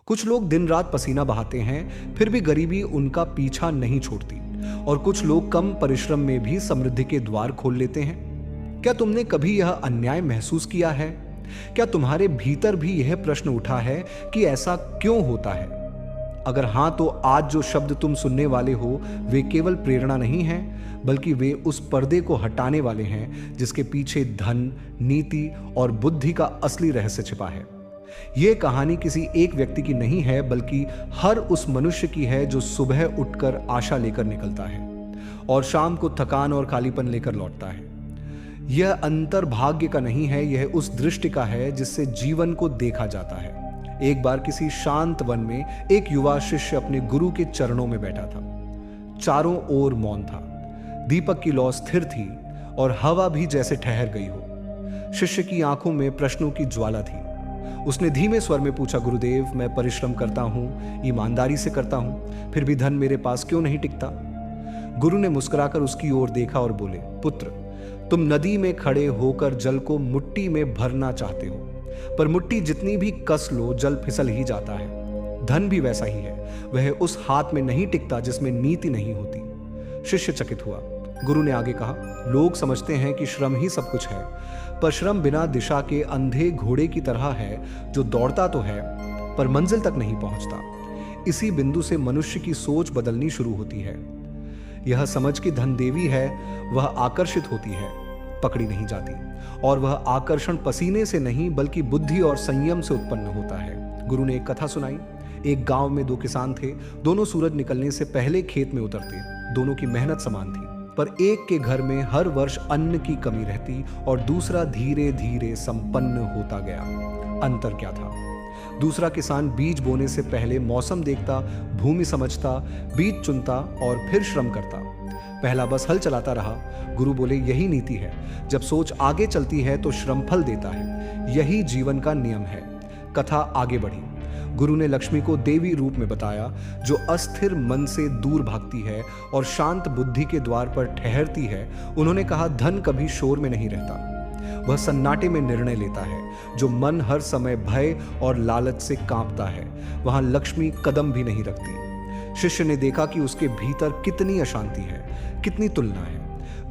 कुछ लोग दिन रात पसीना बहाते हैं, फिर भी गरीबी उनका पीछा नहीं छोड़ती। और कुछ लोग कम परिश्रम में भी समृद्धि के द्वार खोल लेते हैं। क्या तुमने कभी यह अन्याय महसूस किया है? क्या तुम्हारे भीतर भी यह प्रश्न उठा है कि ऐसा क्यों होता है? अगर हां, तो आज जो शब्द तुम सुनने वाले हो वे केवल प्रेरणा नहीं है, बल्कि वे उस पर्दे को हटाने वाले हैं जिसके पीछे धन, नीति और बुद्धि का असली रहस्य छिपा है। यह कहानी किसी एक व्यक्ति की नहीं है, बल्कि हर उस मनुष्य की है जो सुबह उठकर आशा लेकर निकलता है और शाम को थकान और खालीपन लेकर लौटता है। यह अंतर भाग्य का नहीं है, यह उस दृष्टि का है जिससे जीवन को देखा जाता है। एक बार किसी शांत वन में एक युवा शिष्य अपने गुरु के चरणों में बैठा था। चारों ओर मौन था, दीपक की लौ स्थिर थी और हवा भी जैसे ठहर गई हो। शिष्य की आंखों में प्रश्नों की ज्वाला थी। उसने धीमे स्वर में पूछा, गुरुदेव, मैं परिश्रम करता हूं, ईमानदारी से करता हूं, फिर भी धन मेरे पास क्यों नहीं टिकता? गुरु ने मुस्कुराकर उसकी ओर देखा और बोले, पुत्र, तुम नदी में खड़े होकर जल को मुट्ठी में भरना चाहते हो, पर मुट्ठी जितनी भी कस लो जल फिसल ही जाता है। धन भी वैसा ही है, वह उस हाथ में नहीं टिकता जिसमें नीति नहीं होती। शिष्य चकित हुआ। गुरु ने आगे कहा, लोग समझते हैं कि श्रम ही सब कुछ है, पर श्रम बिना दिशा के अंधे घोड़े की तरह है जो दौड़ता तो है पर मंजिल तक नहीं पहुंचता। इसी बिंदु से मनुष्य की सोच बदलनी शुरू होती है। यह समझ कि धन देवी है, वह आकर्षित होती है, पकड़ी नहीं जाती। और वह आकर्षण पसीने से नहीं बल्कि बुद्धि और संयम से उत्पन्न होता है। गुरु ने एक कथा सुनाई। एक गांव में दो किसान थे। दोनों सूरज निकलने से पहले खेत में उतरते। दोनों की मेहनत समान थी, पर एक के घर में हर वर्ष अन्न की कमी रहती और दूसरा धीरे धीरे संपन्न होता गया। अंतर क्या था? दूसरा किसान बीज बोने से पहले मौसम देखता, भूमि समझता, बीज चुनता और फिर श्रम करता। पहला बस हल चलाता रहा। गुरु बोले, यही नीति है। जब सोच आगे चलती है तो श्रम फल देता है। यही जीवन का नियम है। कथा आगे बढ़ी। गुरु ने लक्ष्मी को देवी रूप में बताया, जो अस्थिर मन से दूर भागती है और शांत बुद्धि के द्वार पर ठहरती है। उन्होंने कहा, धन कभी शोर में नहीं रहता, वह सन्नाटे में निर्णय लेता है। जो मन हर समय भय और लालच से कांपता है, वहां लक्ष्मी कदम भी नहीं रखती। शिष्य ने देखा कि उसके भीतर कितनी अशांति है, कितनी तुलना है।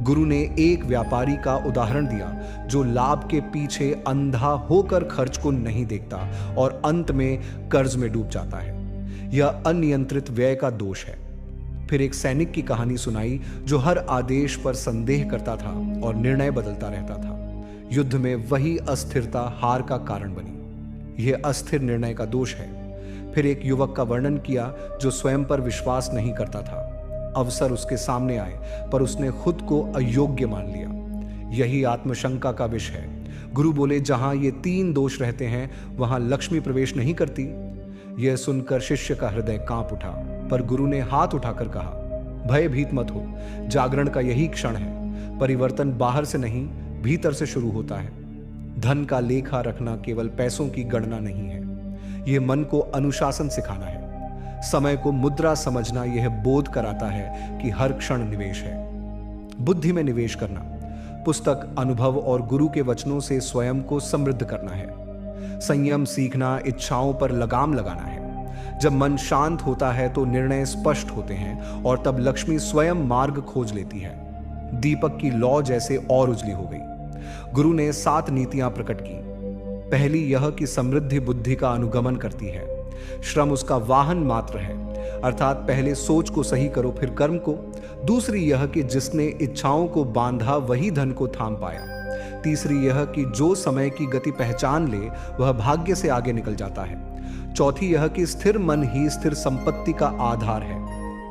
गुरु ने एक व्यापारी का उदाहरण दिया जो लाभ के पीछे अंधा होकर खर्च को नहीं देखता और अंत में कर्ज में डूब जाता है। यह अनियंत्रित व्यय का दोष है। फिर एक सैनिक की कहानी सुनाई जो हर आदेश पर संदेह करता था और निर्णय बदलता रहता था। युद्ध में वही अस्थिरता हार का कारण बनी। यह अस्थिर निर्णय का दोष है। फिर एक युवक का वर्णन किया जो स्वयं पर विश्वास नहीं करता था। अवसर उसके सामने आए, पर उसने खुद को अयोग्य मान लिया। यही आत्मशंका का विष है। गुरु बोले, जहां ये तीन दोष रहते हैं वहां लक्ष्मी प्रवेश नहीं करती। यह सुनकर शिष्य का हृदय कांप उठा, पर गुरु ने हाथ उठाकर कहा, भयभीत मत हो। जागरण का यही क्षण है। परिवर्तन बाहर से नहीं, भीतर से शुरू होता है। धन का लेखा रखना केवल पैसों की गणना नहीं है, यह मन को अनुशासन सिखाना है। समय को मुद्रा समझना यह बोध कराता है कि हर क्षण निवेश है। बुद्धि में निवेश करना, पुस्तक, अनुभव और गुरु के वचनों से स्वयं को समृद्ध करना है। संयम सीखना, इच्छाओं पर लगाम लगाना है। जब मन शांत होता है तो निर्णय स्पष्ट होते हैं और तब लक्ष्मी स्वयं मार्ग खोज लेती है। दीपक की लौ जैसे और उजली हो गई। गुरु ने 7 नीतियां प्रकट की। पहली यह कि समृद्धि बुद्धि का अनुगमन करती है। श्रम उसका वाहन मात्र है, अर्थात पहले सोच को सही करो फिर कर्म को। दूसरी यह कि जिसने इच्छाओं को बांधा वही धन को थाम पाया। तीसरी यह कि जो समय की गति पहचान ले वह भाग्य से आगे निकल जाता है। चौथी यह कि स्थिर मन ही स्थिर संपत्ति का आधार है।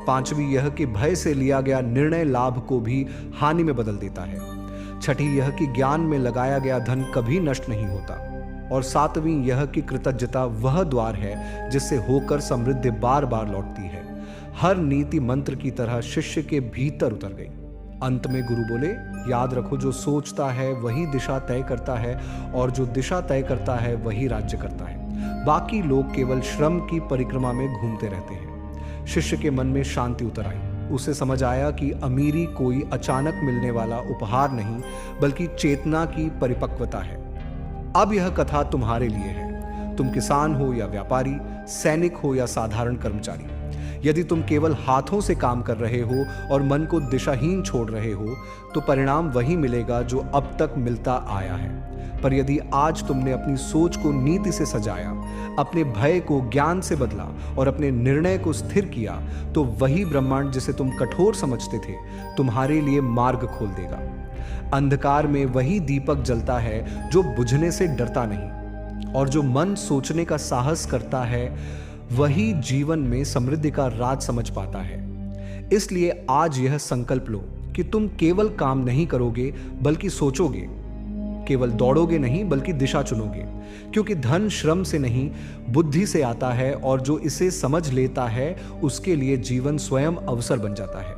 पांचवी यह कि भय से लिया गया निर्णय लाभ को भी हानि में बदल देता है। छठी यह कि ज्ञान में लगाया गया धन कभी नष्ट नहीं होता। और 7वीं यह कि कृतज्ञता वह द्वार है जिससे होकर समृद्धि बार बार लौटती है। हर नीति मंत्र की तरह शिष्य के भीतर उतर गई। अंत में गुरु बोले, याद रखो, जो सोचता है वही दिशा तय करता है और जो दिशा तय करता है वही राज्य करता है। बाकी लोग केवल श्रम की परिक्रमा में घूमते रहते हैं। शिष्य के मन में शांति उतर आई। उसे समझ आया कि अमीरी कोई अचानक मिलने वाला उपहार नहीं, बल्कि चेतना की परिपक्वता है। अब यह कथा तुम्हारे लिए है। तुम किसान हो या व्यापारी, सैनिक हो या साधारण कर्मचारी। यदि तुम केवल हाथों से काम कर रहे हो और मन को दिशाहीन छोड़ रहे हो, तो परिणाम वही मिलेगा जो अब तक मिलता आया है। पर यदि आज तुमने अपनी सोच को नीति से सजाया, अपने भय को ज्ञान से बदला और अपने निर्णय को स्थिर किया, तो वही ब्रह्मांड जिसे तुम कठोर समझते थे, तुम्हारे लिए मार्ग खोल देगा। अंधकार में वही दीपक जलता है जो बुझने से डरता नहीं, और जो मन सोचने का साहस करता है वही जीवन में समृद्धि का राज समझ पाता है। इसलिए आज यह संकल्प लो कि तुम केवल काम नहीं करोगे बल्कि सोचोगे, केवल दौड़ोगे नहीं बल्कि दिशा चुनोगे, क्योंकि धन श्रम से नहीं बुद्धि से आता है, और जो इसे समझ लेता है उसके लिए जीवन स्वयं अवसर बन जाता है।